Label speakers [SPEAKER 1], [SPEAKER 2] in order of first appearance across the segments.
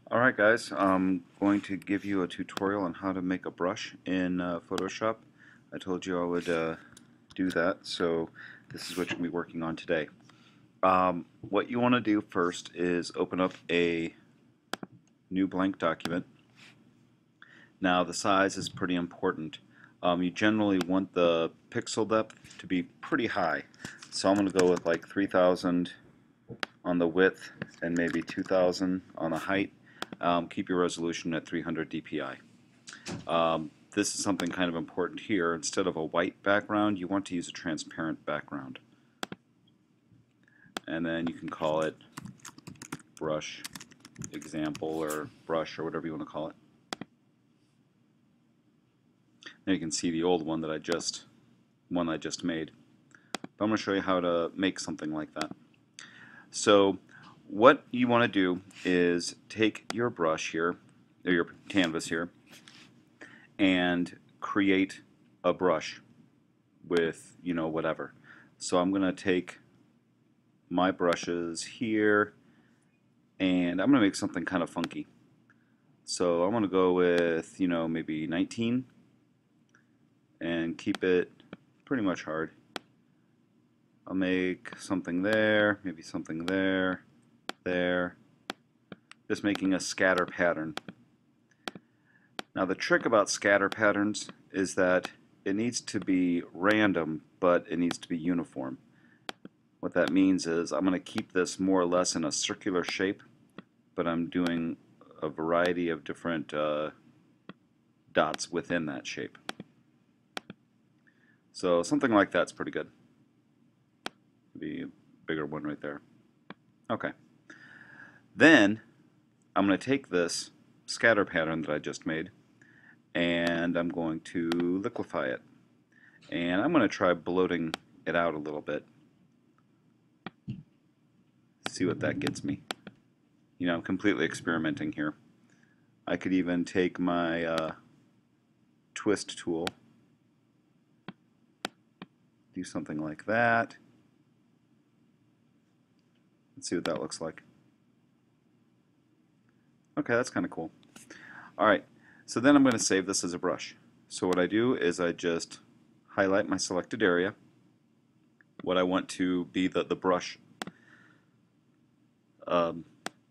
[SPEAKER 1] Alright guys, I'm going to give you a tutorial on how to make a brush in Photoshop. I told you I would do that, so this is what you'll be working on today. What you want to do first is open up a new blank document. Now the size is pretty important. You generally want the pixel depth to be pretty high, so I'm going to go with like 3000 on the width and maybe 2000 on the height. Keep your resolution at 300 dpi. This is something kind of important here. Instead of a white background, you want to use a transparent background. And then you can call it brush example or brush or whatever you want to call it. Now you can see the old one that I just made. But I'm going to show you how to make something like that. So what you want to do is take your brush here, or your canvas here, and create a brush with, whatever. So I'm going to take my brushes here and I'm going to make something kind of funky. So I'm going to go with, maybe 19 and keep it pretty much hard. I'll make something there, maybe something there, there, just making a scatter pattern. Now the trick about scatter patterns is that it needs to be random, but it needs to be uniform. What that means is I'm going to keep this more or less in a circular shape, but I'm doing a variety of different dots within that shape. So something like that's pretty good. Maybe a bigger one right there. Okay. Then I'm going to take this scatter pattern that I just made and I'm going to liquefy it. And I'm going to try bloating it out a little bit. See what that gets me. I'm completely experimenting here. I could even take my twist tool, do something like that. Let's see what that looks like. Okay, that's kind of cool. Alright, so then I'm going to save this as a brush. So what I do is I just highlight my selected area, what I want to be the brush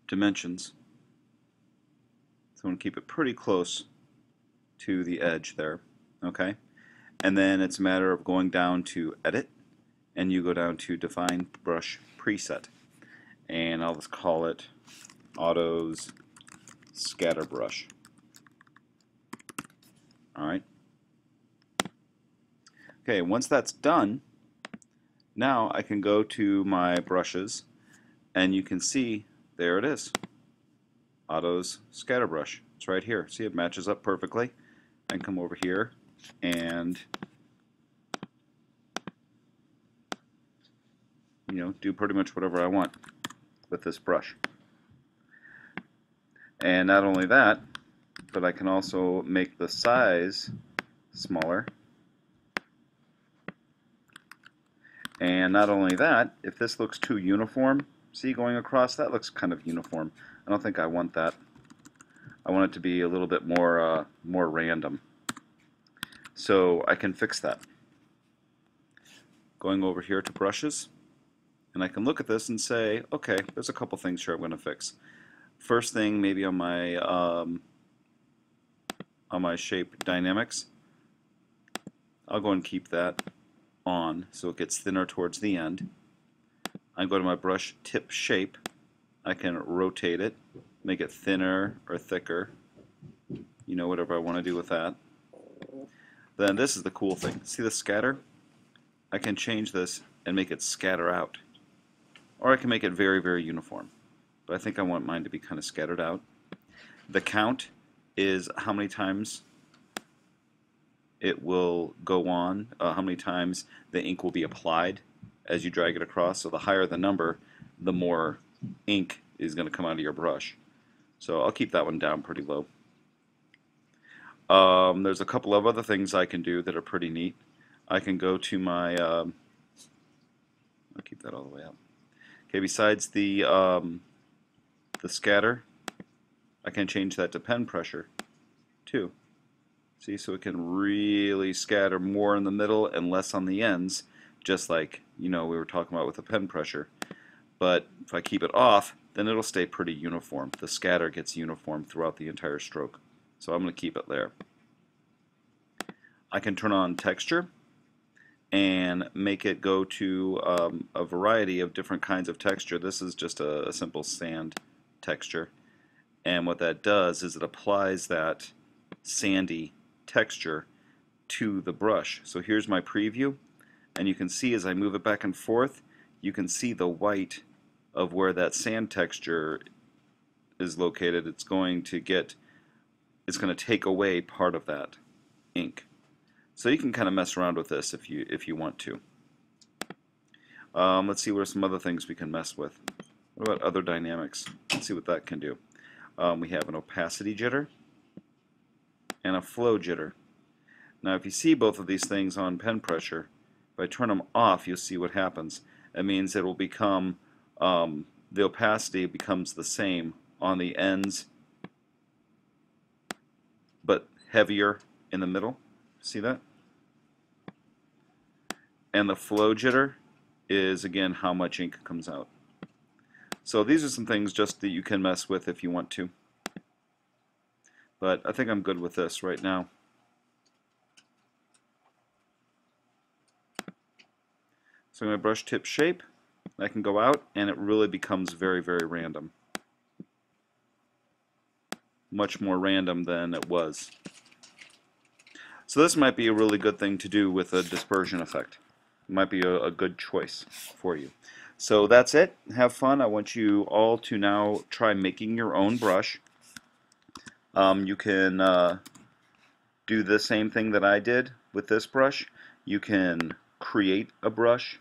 [SPEAKER 1] dimensions. So I'm going to keep it pretty close to the edge there. Okay, and then it's a matter of going down to Edit, and you go down to Define Brush Preset, and I'll just call it Autos Scatter Brush. Alright. Okay, once that's done, now I can go to my brushes and you can see there it is. Autos Scatter Brush. It's right here. See, it matches up perfectly. I can come over here and do pretty much whatever I want with this brush. And not only that, but I can also make the size smaller. And not only that, if this looks too uniform, see going across, that looks kind of uniform. I don't think I want that. I want it to be a little bit more random. So I can fix that. Going over here to brushes, and I can look at this and say, okay, there's a couple things here I'm going to fix. First thing, maybe on my shape dynamics, I'll go and keep that on so it gets thinner towards the end. I go to my brush tip shape. I can rotate it, make it thinner or thicker, whatever I want to do with that. Then this is the cool thing. See the scatter? I can change this and make it scatter out. Or I can make it very, very uniform. But I think I want mine to be kind of scattered out. The count is how many times it will go on, how many times the ink will be applied as you drag it across. So the higher the number, the more ink is going to come out of your brush. So I'll keep that one down pretty low. There's a couple of other things I can do that are pretty neat. I can go to my, I'll keep that all the way up. Okay, besides the scatter, I can change that to pen pressure too. See, so it can really scatter more in the middle and less on the ends, just like, we were talking about with the pen pressure. But if I keep it off, then it'll stay pretty uniform. The scatter gets uniform throughout the entire stroke. So I'm going to keep it there. I can turn on texture and make it go to a variety of different kinds of texture. This is just a simple sand texture. And what that does is it applies that sandy texture to the brush. So here's my preview, and you can see as I move it back and forth, you can see the white of where that sand texture is located. It's going to take away part of that ink. So you can kind of mess around with this if you want to. Let's see what are some other things we can mess with. What about other dynamics? Let's see what that can do. We have an opacity jitter and a flow jitter. Now if you see both of these things on pen pressure, if I turn them off, you'll see what happens. It means it will become, the opacity becomes the same on the ends, but heavier in the middle. See that? And the flow jitter is, again, how much ink comes out. So these are some things just that you can mess with if you want to. But I think I'm good with this right now. So my brush tip shape, I can go out and it really becomes very, very random. Much more random than it was. So this might be a really good thing to do with a dispersion effect. It might be a good choice for you. So that's it. Have fun. I want you all to now try making your own brush. You can do the same thing that I did with this brush. You can create a brush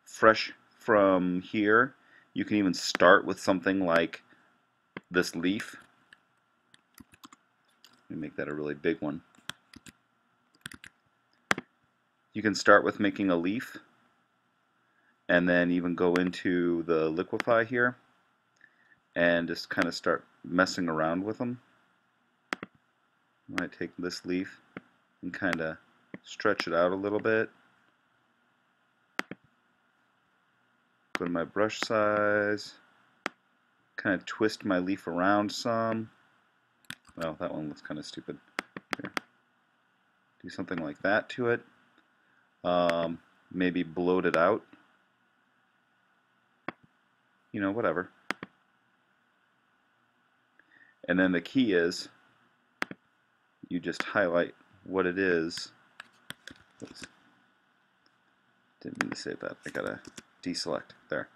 [SPEAKER 1] fresh from here. You can even start with something like this leaf. Let me make that a really big one. You can start with making a leaf and then even go into the liquify here and just kind of start messing around with them. I might take this leaf and kind of stretch it out a little bit. Go to my brush size, kind of twist my leaf around some. Well, that one looks kind of stupid. Here. Do something like that to it. Maybe bloat it out. Whatever. And then the key is you just highlight what it is. Oops. Didn't mean to save that. I gotta deselect. There.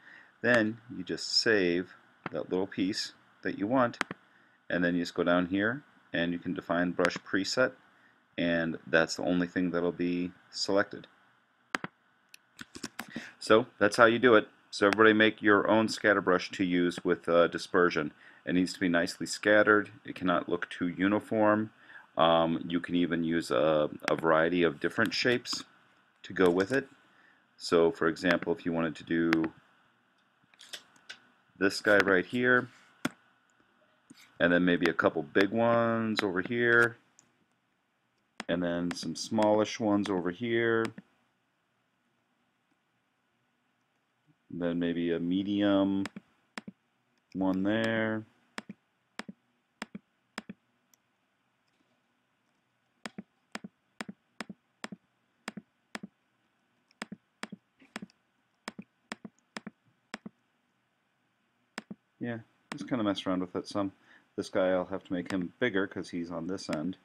[SPEAKER 1] Then you just save that little piece that you want, and then you just go down here and you can define brush preset, and that's the only thing that'll be selected. So that's how you do it. So everybody make your own scatter brush to use with dispersion. It needs to be nicely scattered. It cannot look too uniform. You can even use a variety of different shapes to go with it. So for example, if you wanted to do this guy right here, and then maybe a couple big ones over here, and then some smallish ones over here, then maybe a medium one there. Yeah, just kind of mess around with it some. This guy I'll have to make him bigger because he's on this end.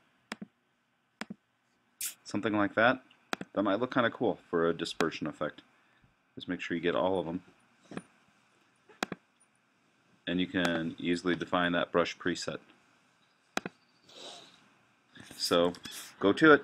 [SPEAKER 1] Something like that. That might look kind of cool for a dispersion effect. Just make sure you get all of them. And you can easily define that brush preset. So go to it.